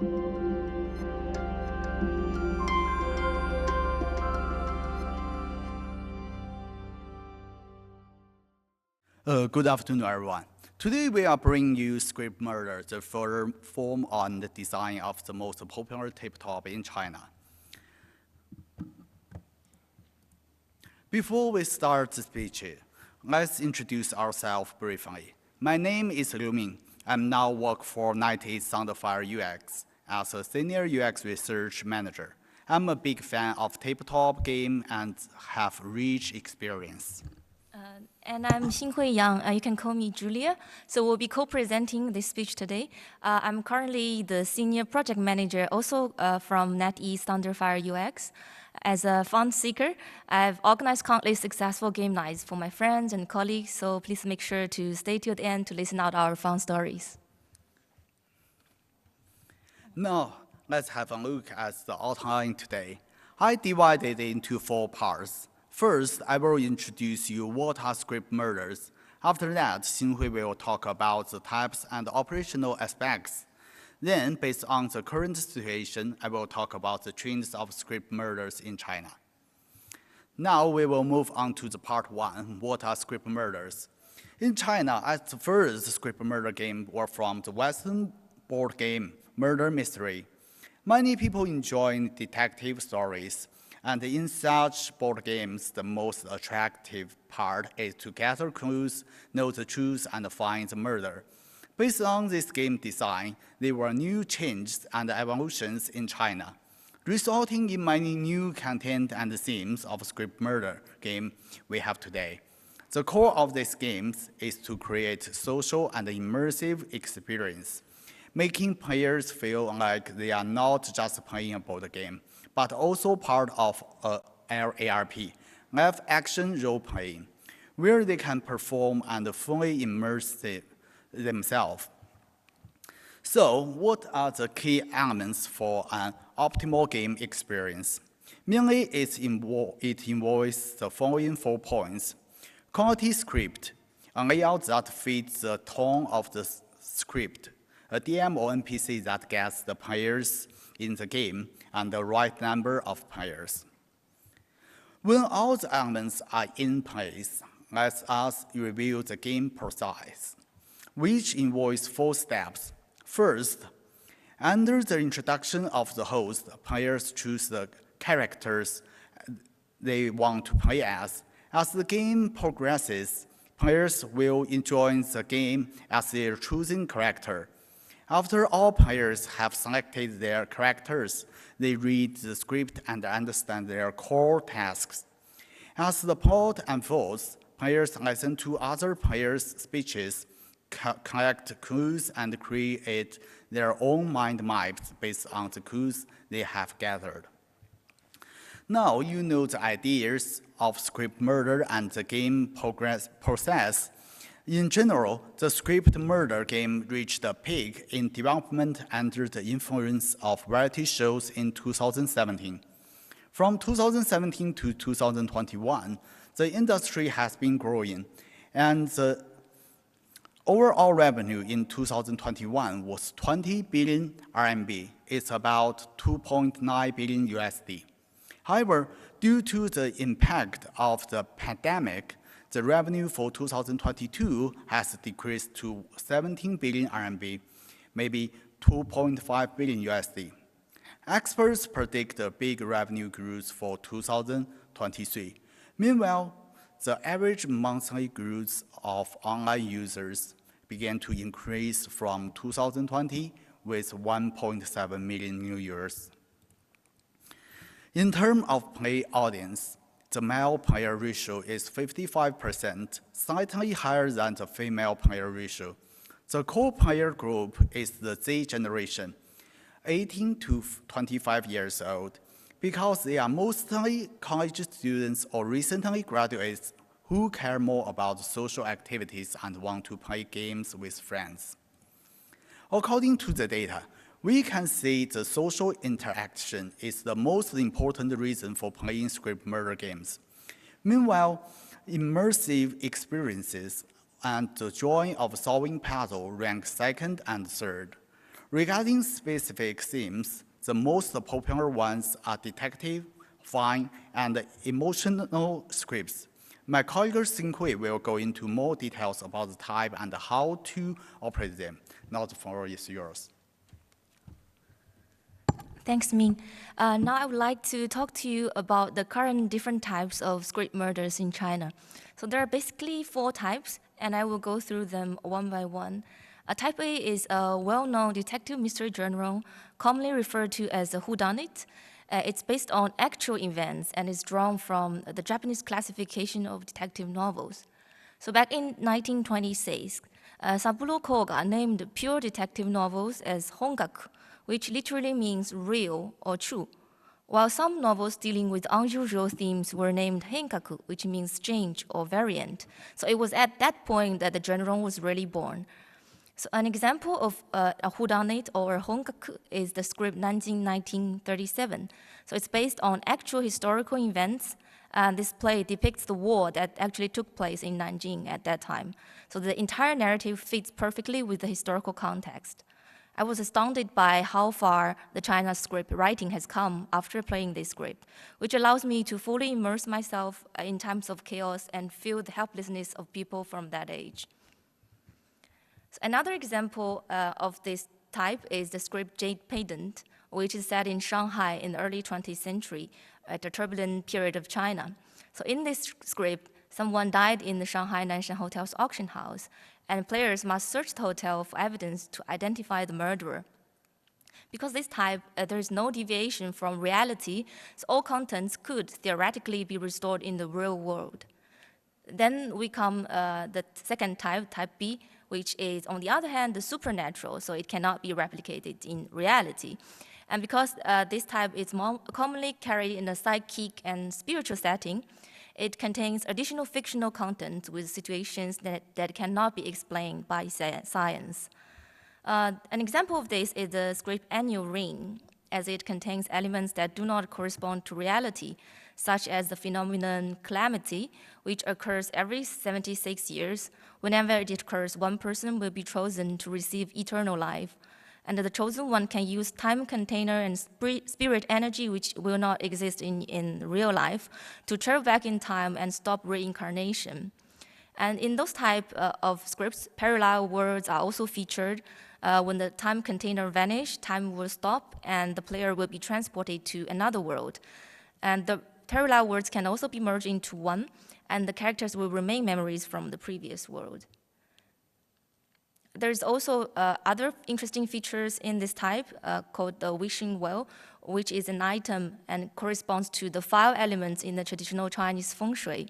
Good afternoon, everyone. Today we are bringing you Script Murder, the further form on the design of the most popular tabletop in China. Before we start the speech, let's introduce ourselves briefly. My name is Ming. I now work for 98 Soundfire UX as a senior UX research manager. I'm a big fan of tabletop game and have rich experience. And I'm Xinhui Yang. You can call me Julia. So we'll be co-presenting this speech today. I'm currently the senior project manager, also from NetEase Thunderfire UX. As a fun seeker, I've organized countless successful game nights for my friends and colleagues. So please make sure to stay till the end to listen out our fun stories. Now, let's have a look at the outline today. I divided it into 4 parts. First, I will introduce you what are script murders. After that, Xinhui will talk about the types and operational aspects. Then, based on the current situation, I will talk about the trends of script murders in China. Now, we will move on to the part 1, what are script murders. In China, at the first script murder game were from the Western board game, Murder Mystery. Many people enjoy detective stories. And in such board games, the most attractive part is to gather clues, know the truth, and find the murder. Based on this game design, there were new changes and evolutions in China, resulting in many new content and themes of script murder game we have today. The core of these games is to create social and immersive experience, making players feel like they are not just playing a board game, but also part of a LARP, live action role-playing, where they can perform and fully immerse themselves. So, what are the key elements for an optimal game experience? Mainly, it involves the following 4 points. Quality script, a layout that fits the tone of the script, a DM or NPC that gets the players in the game, and the right number of players. When all the elements are in place, let us review the game process, which involves 4 steps. First, under the introduction of the host, players choose the characters they want to play as. As the game progresses, players will enjoy the game as their chosen character. After all players have selected their characters, they read the script and understand their core tasks. As the plot unfolds, players listen to other players' speeches, collect clues, and create their own mind maps based on the clues they have gathered. Now you know the ideas of script murder and the game process. In general, the script murder game reached a peak in development under the influence of variety shows in 2017. From 2017 to 2021, the industry has been growing, and the overall revenue in 2021 was 20 billion RMB. It's about 2.9 billion USD. However, due to the impact of the pandemic, the revenue for 2022 has decreased to 17 billion RMB, maybe 2.5 billion USD. Experts predict a big revenue growth for 2023. Meanwhile, the average monthly growth of online users began to increase from 2020 with 1.7 million new users. In terms of play audience, the male player ratio is 55%, slightly higher than the female player ratio. The core player group is the Z generation, 18 to 25 years old, because they are mostly college students or recently graduates who care more about social activities and want to play games with friends. According to the data, we can see the social interaction is the most important reason for playing script murder games. Meanwhile, immersive experiences and the joy of solving puzzles rank second and third. Regarding specific themes, the most popular ones are detective, fine, and emotional scripts. My colleague Xinhui will go into more details about the type and how to operate them. Now the floor is yours. Thanks, Ming. Now I would like to talk to you about the current different types of script murders in China. So there are basically 4 types, and I will go through them one by one. Type A is a well-known detective mystery genre, commonly referred to as a whodunit. It's based on actual events and is drawn from the Japanese classification of detective novels. So back in 1926, Saburo Koga named pure detective novels as hongaku, which literally means real or true, while some novels dealing with unusual themes were named henkaku, which means strange or variant. So it was at that point that the genre was really born. So an example of a whodunit or hongaku is the script Nanjing 1937. So it's based on actual historical events, and this play depicts the war that actually took place in Nanjing at that time. So the entire narrative fits perfectly with the historical context. I was astounded by how far the China script writing has come after playing this script, which allows me to fully immerse myself in times of chaos and feel the helplessness of people from that age. So another example of this type is the script Jade Pendant, which is set in Shanghai in the early 20th century at the turbulent period of China. So in this script, someone died in the Shanghai Nanshan Hotel's auction house, and players must search the hotel for evidence to identify the murderer. Because this type, there is no deviation from reality, so all contents could theoretically be restored in the real world. Then we come the second type, type B, which is, on the other hand, the supernatural, so it cannot be replicated in reality. And because this type is more commonly carried in a psychic and spiritual setting, it contains additional fictional content with situations that cannot be explained by science. An example of this is the script Annual Ring, as it contains elements that do not correspond to reality, such as the phenomenon calamity, which occurs every 76 years. Whenever it occurs, one person will be chosen to receive eternal life. And the chosen one can use time container and spirit energy, which will not exist in real life, to travel back in time and stop reincarnation. And in those type of scripts, parallel worlds are also featured. When the time container vanishes, time will stop, and the player will be transported to another world. And the parallel worlds can also be merged into one, and the characters will remain memories from the previous world. There's also other interesting features in this type called the wishing well, which is an item and corresponds to the 5 elements in the traditional Chinese feng shui.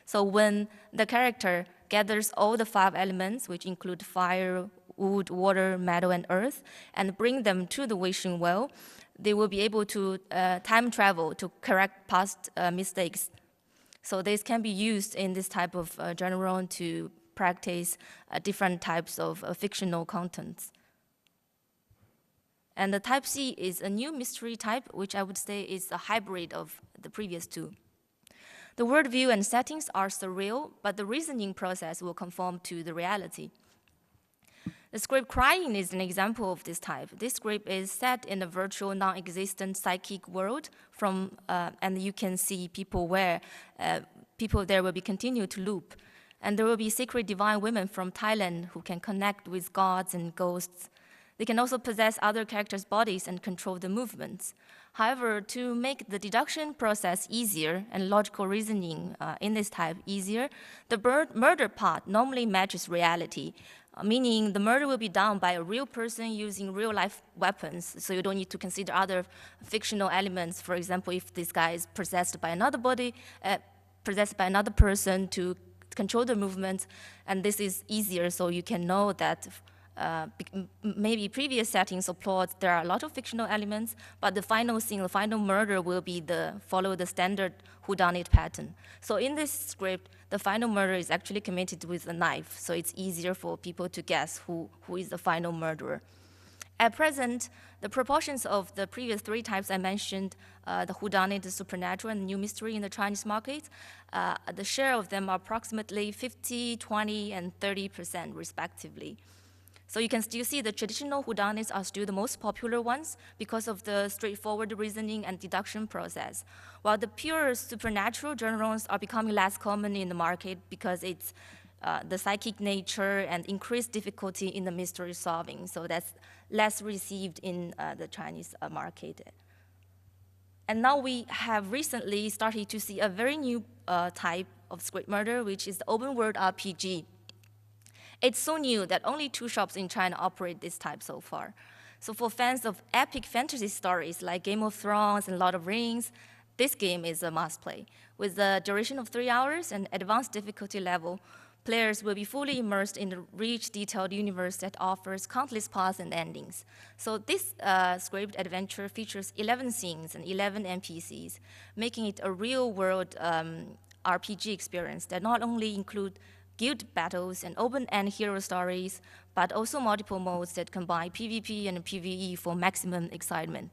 So when the character gathers all the 5 elements, which include fire, wood, water, metal, and earth, and bring them to the wishing well, they will be able to time travel to correct past mistakes. So this can be used in this type of genre to practice different types of fictional contents. And the type C is a new mystery type, which I would say is a hybrid of the previous 2. The worldview and settings are surreal, but the reasoning process will conform to the reality. The script Crying is an example of this type. This script is set in a virtual, non-existent psychic world, and you can see people where people there will be continued to loop. And there will be secret divine women from Thailand who can connect with gods and ghosts. They can also possess other characters' bodies and control the movements. However, to make the deduction process easier and logical reasoning in this type easier, the murder part normally matches reality, meaning the murder will be done by a real person using real-life weapons, so you don't need to consider other fictional elements. For example, if this guy is possessed by another body, possessed by another person to control the movements, and this is easier, so you can know that maybe previous settings or plots, there are a lot of fictional elements, but the final scene, the final murder will be follow the standard whodunit pattern. So in this script, the final murder is actually committed with a knife, so it's easier for people to guess who is the final murderer. At present, the proportions of the previous 3 types I mentioned, the whodunit, the supernatural, and the new mystery in the Chinese market, the share of them are approximately 50, 20, and 30% respectively. So you can still see the traditional whodunits are still the most popular ones because of the straightforward reasoning and deduction process, while the pure supernatural genres are becoming less common in the market because it's the psychic nature and increased difficulty in the mystery solving. So that's less received in the Chinese market. And now we have recently started to see a very new type of script murder, which is the open world RPG. It's so new that only 2 shops in China operate this type so far. So for fans of epic fantasy stories like Game of Thrones and Lord of Rings, this game is a must play. With a duration of 3 hours and advanced difficulty level, players will be fully immersed in the rich, detailed universe that offers countless paths and endings. So this script adventure features 11 scenes and 11 NPCs, making it a real-world RPG experience that not only include guild battles and open-end hero stories, but also multiple modes that combine PvP and PvE for maximum excitement.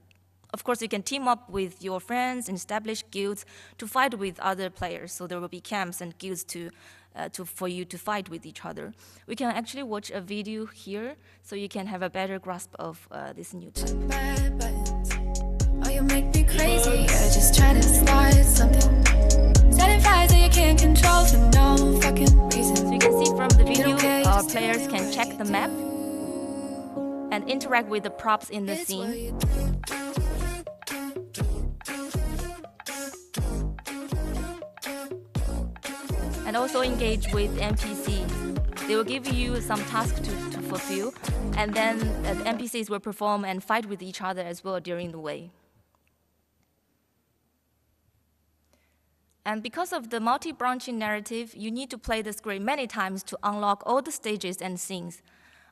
Of course, you can team up with your friends and establish guilds to fight with other players, so there will be camps and guilds for you to fight with each other. We can actually watch a video here, so you can have a better grasp of this new type. Oh, you make me crazy, you're just trying to start something. Setting fires that you can't control for no fucking reason. So you can see from the video, our players can check the map and interact with the props in the scene. And also engage with NPCs. They will give you some tasks to fulfill, and then the NPCs will perform and fight with each other as well during the way. And because of the multi-branching narrative, you need to play the script many times to unlock all the stages and scenes.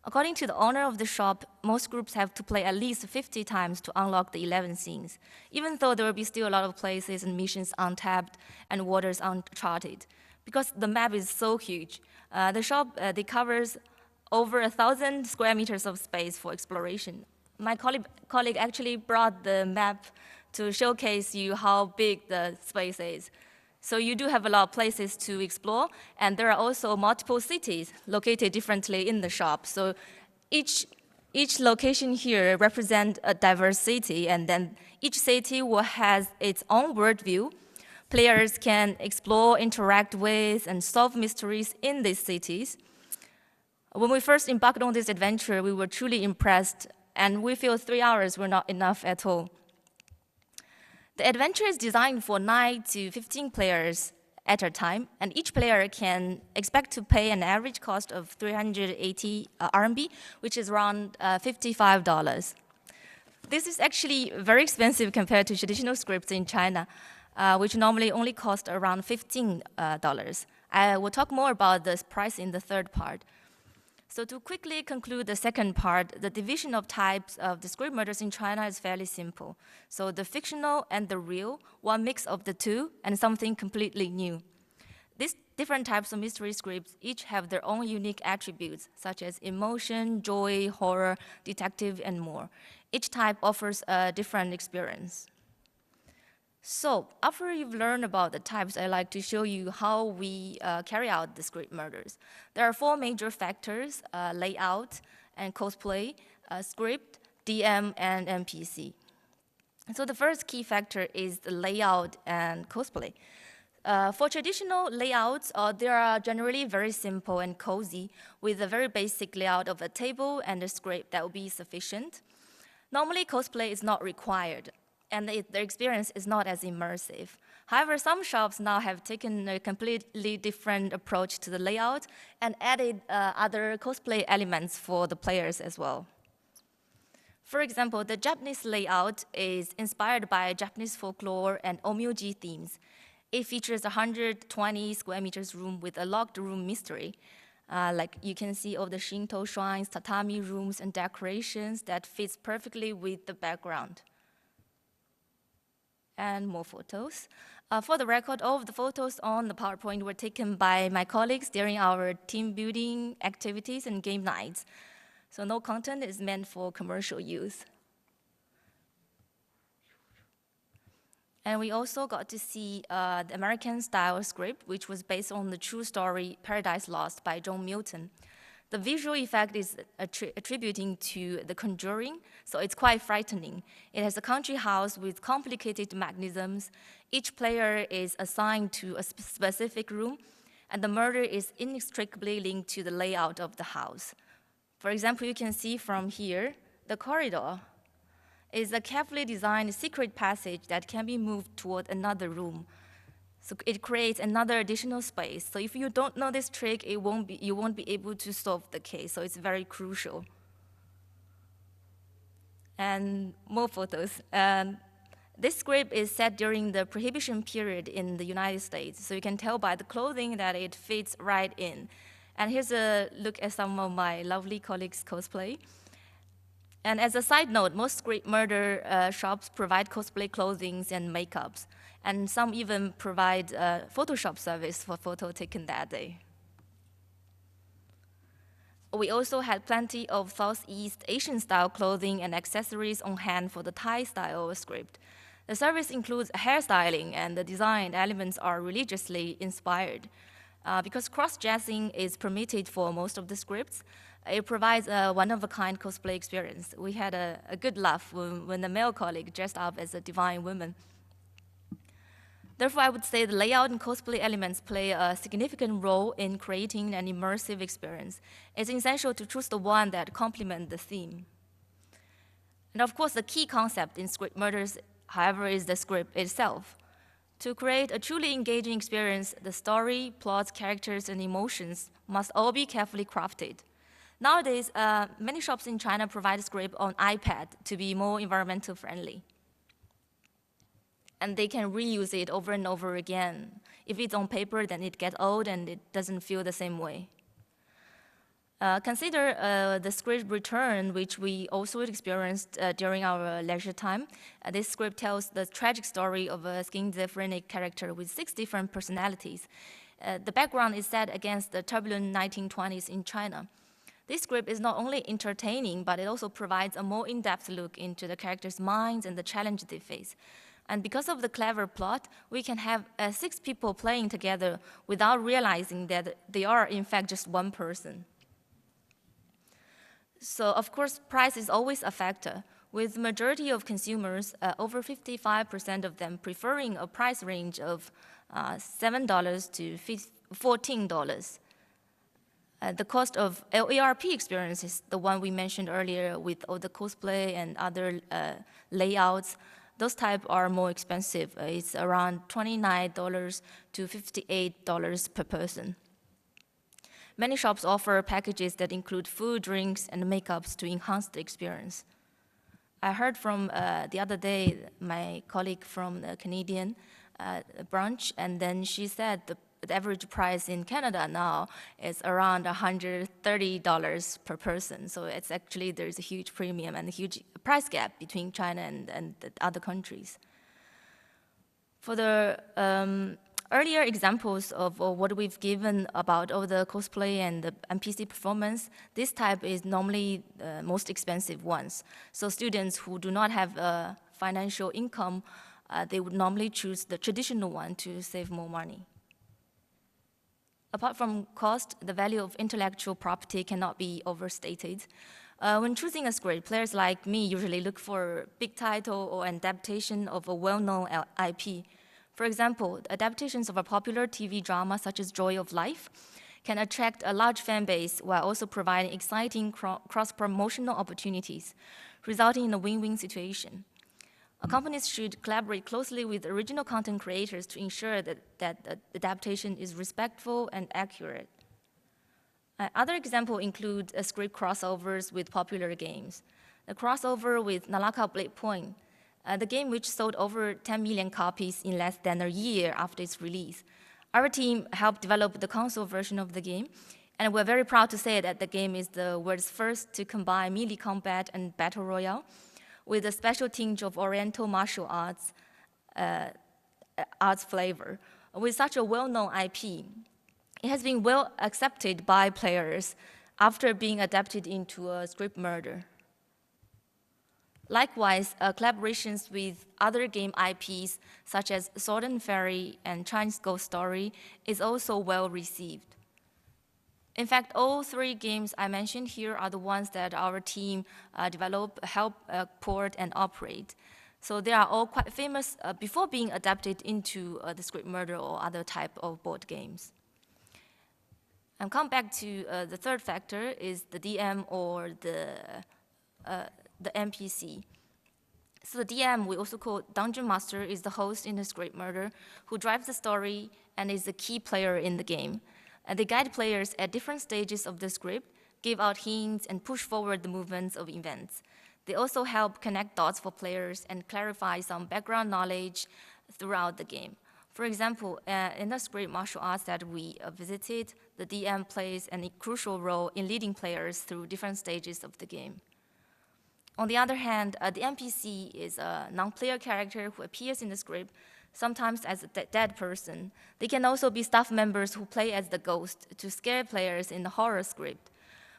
According to the owner of the shop, most groups have to play at least 50 times to unlock the 11 scenes, even though there will be still a lot of places and missions untapped and waters uncharted. Because the map is so huge, the shop they covers over 1,000 square meters of space for exploration. My colleague actually brought the map to showcase you how big the space is. So you do have a lot of places to explore, and there are also multiple cities located differently in the shop. So each location here represents a diverse city, and then each city will have its own worldview. Players can explore, interact with, and solve mysteries in these cities. When we first embarked on this adventure, we were truly impressed, and we feel 3 hours were not enough at all. The adventure is designed for 9 to 15 players at a time, and each player can expect to pay an average cost of 380 RMB, which is around $55. This is actually very expensive compared to traditional scripts in China, which normally only cost around $15. I will talk more about this price in the third part. So to quickly conclude the second part, the division of types of the script murders in China is fairly simple. So the fictional and the real, one mix of the two, and something completely new. These different types of mystery scripts each have their own unique attributes, such as emotion, joy, horror, detective, and more. Each type offers a different experience. So after you've learned about the types, I'd like to show you how we carry out the script murders. There are 4 major factors: layout and cosplay, script, DM, and NPC. So the first key factor is the layout and cosplay. For traditional layouts, they are generally very simple and cozy, with a very basic layout of a table and a script that will be sufficient. Normally, cosplay is not required, and the experience is not as immersive. However, some shops now have taken a completely different approach to the layout and added other cosplay elements for the players as well. For example, the Japanese layout is inspired by Japanese folklore and onmyoji themes. It features a 120 square meters room with a locked room mystery. Like you can see all the Shinto shrines, tatami rooms, and decorations that fits perfectly with the background. And more photos. For the record, all of the photos on the PowerPoint were taken by my colleagues during our team building activities and game nights. So no content is meant for commercial use. And we also got to see the American-style script, which was based on the true story Paradise Lost by John Milton. The visual effect is attributing to The Conjuring, so it's quite frightening. It has a country house with complicated mechanisms. Each player is assigned to a specific room, and the murder is inextricably linked to the layout of the house. For example, you can see from here, the corridor is a carefully designed secret passage that can be moved toward another room. So it creates another additional space. So if you don't know this trick, you won't be able to solve the case. So it's very crucial. And more photos. This script is set during the Prohibition period in the United States. So you can tell by the clothing that it fits right in. And here's a look at some of my lovely colleagues' cosplay. And as a side note, most script murder shops provide cosplay clothing and makeups. And some even provide Photoshop service for photo taken that day. We also had plenty of Southeast Asian style clothing and accessories on hand for the Thai style script. The service includes hairstyling, and the design elements are religiously inspired. Because cross-dressing is permitted for most of the scripts, it provides a one-of-a-kind cosplay experience. We had a good laugh when a male colleague dressed up as a divine woman. Therefore, I would say the layout and cosplay elements play a significant role in creating an immersive experience. It's essential to choose the one that complements the theme. And of course, the key concept in script murders, however, is the script itself. To create a truly engaging experience, the story, plots, characters, and emotions must all be carefully crafted. Nowadays, many shops in China provide script on iPad to be more environmental friendly. And they can reuse it over and over again. If it's on paper, then it gets old and it doesn't feel the same way. Consider the script Return, which we also experienced during our leisure time. This script tells the tragic story of a schizophrenic character with 6 different personalities. The background is set against the turbulent 1920s in China. This script is not only entertaining, but it also provides a more in-depth look into the characters' minds and the challenges they face. And because of the clever plot, we can have 6 people playing together without realizing that they are, in fact, just one person. So, of course, price is always a factor, with the majority of consumers, over 55% of them, preferring a price range of $7 to $14. The cost of LARP experiences, the one we mentioned earlier with all the cosplay and other layouts, those types are more expensive. It's around $29 to $58 per person. Many shops offer packages that include food, drinks, and makeups to enhance the experience. I heard from the other day, my colleague from the Canadian branch, and then she said the average price in Canada now is around $130 per person. So it's actually, there's a huge premium and a huge price gap between China and the other countries. For the earlier examples of what we've given about all the cosplay and the NPC performance, this type is normally the most expensive ones. So students who do not have financial income, they would normally choose the traditional one to save more money. Apart from cost, the value of intellectual property cannot be overstated. When choosing a script, players like me usually look for a big title or an adaptation of a well-known IP. For example, adaptations of a popular TV drama such as Joy of Life can attract a large fan base while also providing exciting cross-promotional opportunities, resulting in a win-win situation. Companies should collaborate closely with original content creators to ensure that the adaptation is respectful and accurate. Other examples include script crossovers with popular games. The crossover with Nalaka Blade Point, the game which sold over 10 million copies in less than a year after its release. Our team helped develop the console version of the game, and we're very proud to say that the game is the world's first to combine melee combat and battle royale, with a special tinge of Oriental martial arts flavor. With such a well-known IP, it has been well accepted by players after being adapted into a script murder. Likewise, collaborations with other game IPs, such as Sword and Fairy and Chinese Ghost Story, is also well received. In fact, all 3 games I mentioned here are the ones that our team develop, help port, and operate. So they are all quite famous before being adapted into the Script Murder or other type of board games. And come back to the third factor is the DM or the NPC. So the DM, we also call Dungeon Master, is the host in the Script Murder who drives the story and is the key player in the game. And they guide players at different stages of the script, give out hints, and push forward the movements of events. They also help connect dots for players and clarify some background knowledge throughout the game. For example, in the script martial arts that we visited, the DM plays a crucial role in leading players through different stages of the game. On the other hand, the NPC is a non-player character who appears in the script, sometimes as a dead person. They can also be staff members who play as the ghost to scare players in the horror script.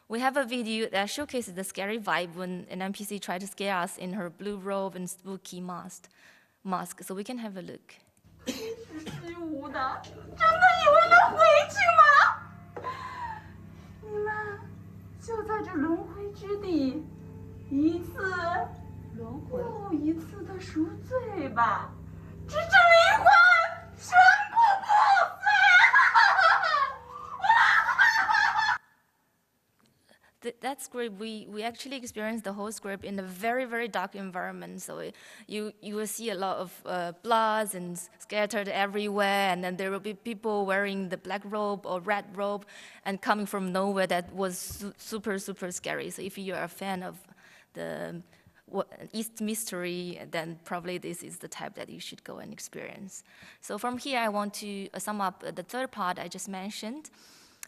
We have a video that showcases the scary vibe when an NPC tried to scare us in her blue robe and spooky mask, so we can have a look. 15的，真的以为能回去吗？你们就在这轮回之地，一次又一次的赎罪吧，直至灵魂全部破碎。That script, we actually experienced the whole script in a very, very dark environment. So you will see a lot of blood and scattered everywhere, and then there will be people wearing the black robe or red robe and coming from nowhere. That was super, super scary. So if you're a fan of the East mystery, then probably this is the type that you should go and experience. So from here, I want to sum up the third part I just mentioned.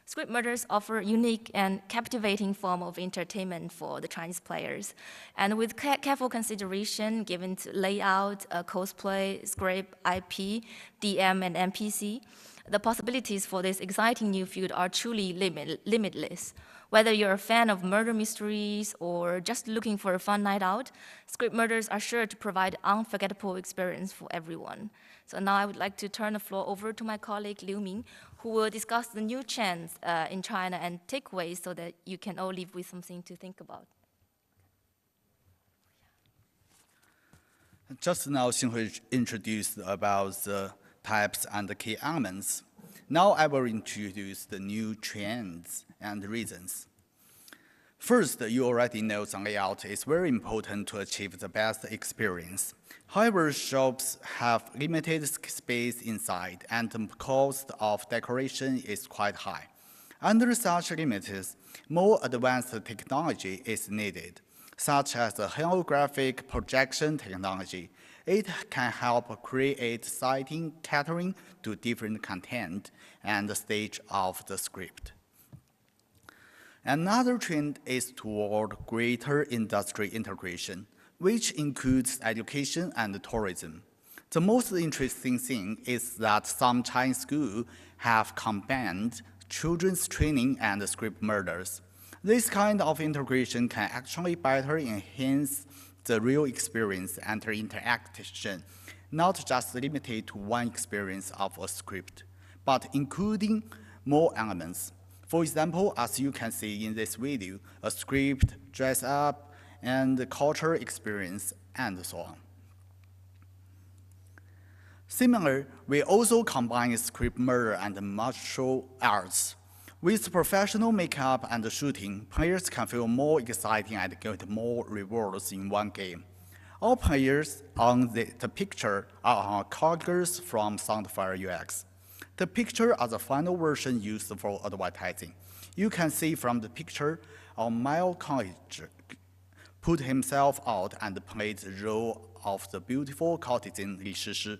Script Murders offer unique and captivating form of entertainment for the Chinese players. And with careful consideration given to layout, cosplay, script, IP, DM, and NPC, the possibilities for this exciting new field are truly limitless. Whether you're a fan of murder mysteries or just looking for a fun night out, Script Murders are sure to provide an unforgettable experience for everyone. So now I would like to turn the floor over to my colleague Liu Ming, who will discuss the new trends in China and takeaways so that you can all leave with something to think about. Just now, Xinhui introduced about the types and the key elements. Now I will introduce the new trends and reasons. First, you already know the layout is very important to achieve the best experience. However, shops have limited space inside, and the cost of decoration is quite high. Under such limits, more advanced technology is needed, such as the holographic projection technology. It can help create exciting catering to different content and the stage of the script. Another trend is toward greater industry integration, which includes education and tourism. The most interesting thing is that some Chinese schools have combined children's training and Script Murders. This kind of integration can actually better enhance the real experience and interaction, not just limited to one experience of a script, but including more elements. For example, as you can see in this video, a script, dress up, and the culture experience, and so on. Similar, we also combine Script Murder and martial arts. With professional makeup and shooting, players can feel more exciting and get more rewards in one game. All players on the picture are on characters from Soundfire UX. The picture are the final version used for advertising. You can see from the picture, our male college put himself out and played the role of the beautiful courtesan Li Shishi.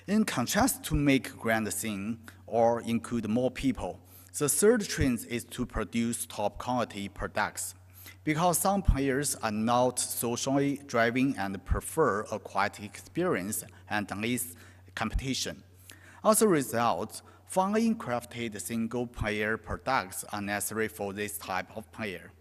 In contrast to make grand scene or include more people, the third trend is to produce top quality products. Because some players are not socially driven and prefer a quiet experience and less competition. As a result, finely crafted single-player products are necessary for this type of player.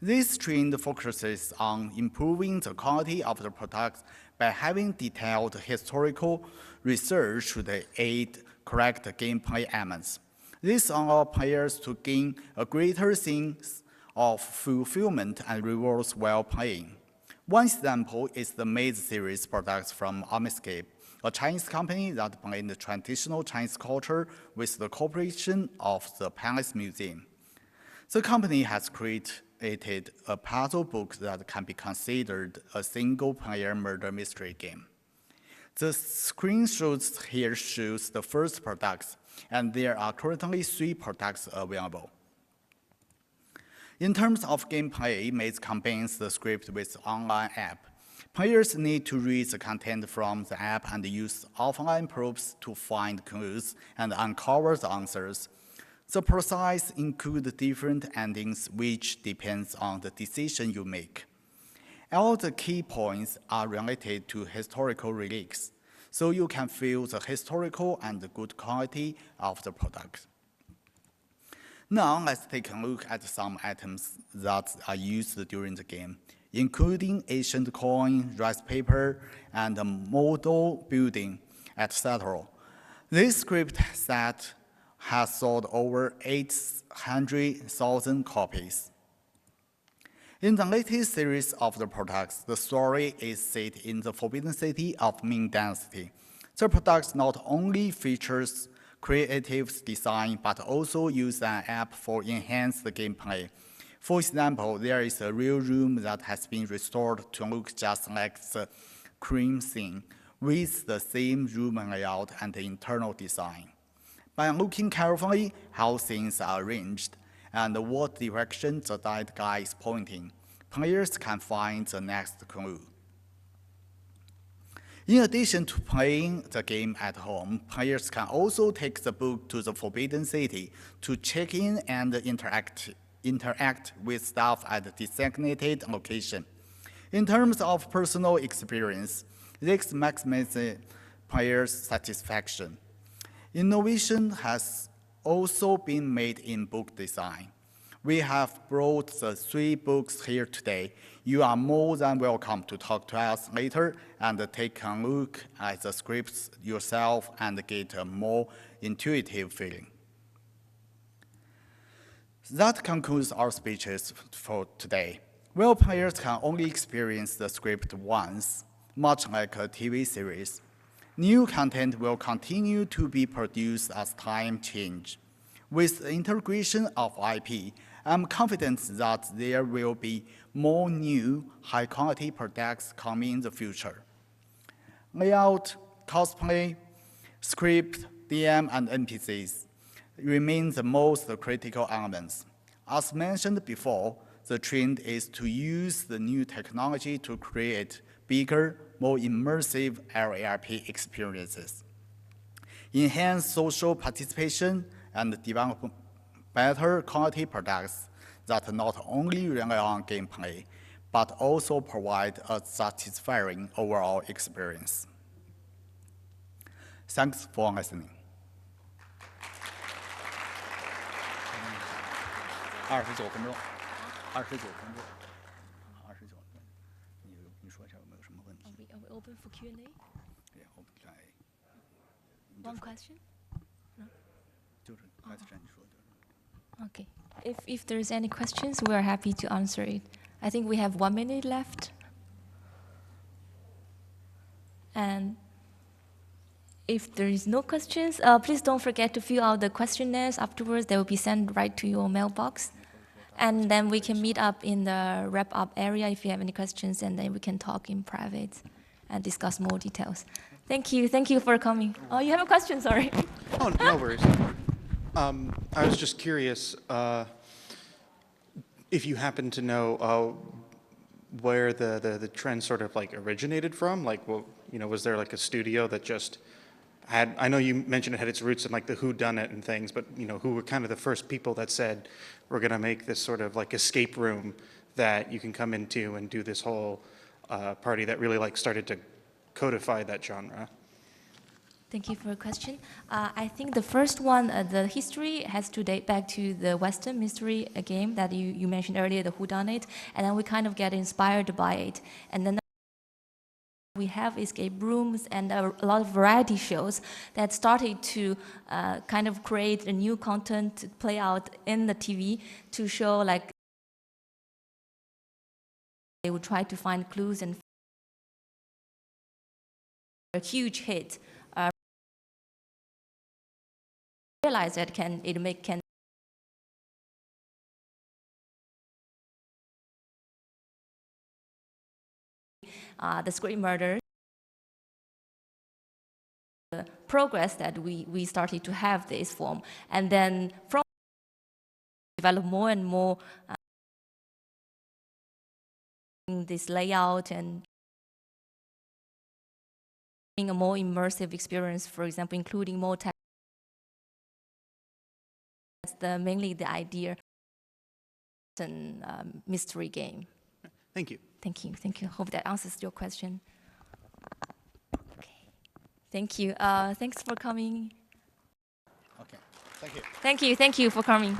This trend focuses on improving the quality of the products by having detailed historical research to aid correct gameplay elements. This allows players to gain a greater sense of fulfillment and rewards while playing. One example is the Maze series products from Omniscape, a Chinese company that blends traditional Chinese culture with the cooperation of the Palace Museum. The company has created a puzzle book that can be considered a single-player murder mystery game. The screenshots here shows the first products, and there are currently 3 products available. In terms of gameplay, Maze combines the script with online app. Players need to read the content from the app and use offline prompts to find clues and uncover the answers. The process includes different endings, which depends on the decision you make. All the key points are related to historical relics, so you can feel the historical and the good quality of the product. Now let's take a look at some items that are used during the game, including ancient coin, rice paper, and model building, etc. This script set has sold over 800,000 copies. In the latest series of the products, the story is set in the Forbidden City of Ming Dynasty. The products not only features creative design, but also use an app for enhanced gameplay. For example, there is a real room that has been restored to look just like the crime scene, with the same room layout and internal design. By looking carefully how things are arranged and what direction the dice guy is pointing, players can find the next clue. In addition to playing the game at home, players can also take the book to the Forbidden City to check in and interact with staff at the designated location. In terms of personal experience, this maximizes players' satisfaction. Innovation has also been made in book design. We have brought the 3 books here today. You are more than welcome to talk to us later and take a look at the scripts yourself and get a more intuitive feeling. That concludes our speeches for today. While players can only experience the script once, much like a TV series, new content will continue to be produced as time changes. With the integration of IP, I'm confident that there will be more new, high-quality products coming in the future. Layout, cosplay, script, DM, and NPCs remain the most critical elements. As mentioned before, the trend is to use the new technology to create bigger, more immersive LARP experiences, enhance social participation, and develop better quality products that not only rely on gameplay, but also provide a satisfying overall experience. Thanks for listening. 29分钟，29分钟，29分。你说一下有没有什么问题 Are we open for Q&A? 对，我们来。One question? 就是开始你说的。Okay. If there's any questions, we are happy to answer it. I think we have 1 minute left. And if there is no questions, please don't forget to fill out the questionnaires afterwards. They will be sent right to your mailbox. And then we can meet up in the wrap-up area if you have any questions, and then we can talk in private and discuss more details. Thank you for coming. Oh, you have a question, sorry. Oh, no worries. I was just curious if you happen to know where the trend sort of like originated from. Like, well, you know, was there like a studio that just had? I know you mentioned it had its roots in like the whodunit and things, but you know, who were kind of the first people that said we're going to make this sort of like escape room that you can come into and do this whole party that really like started to codify that genre? Thank you for your question. I think the first one, the history has to date back to the Western mystery game that you mentioned earlier, the whodunit, and then we kind of get inspired by it. And then We have escape rooms and a lot of variety shows that started to kind of create a new content to play out in the TV to show like they would try to find clues and a huge hit. Realize that can the Screen Murder, the progress that we started to have this form, and then from develop more and more this layout and a more immersive experience, for example, including more text. That's mainly the idea and mystery game. Thank you. Thank you. Thank you. Hope that answers your question. Okay. Thank you. Thanks for coming. Okay, thank you. Thank you. Thank you for coming.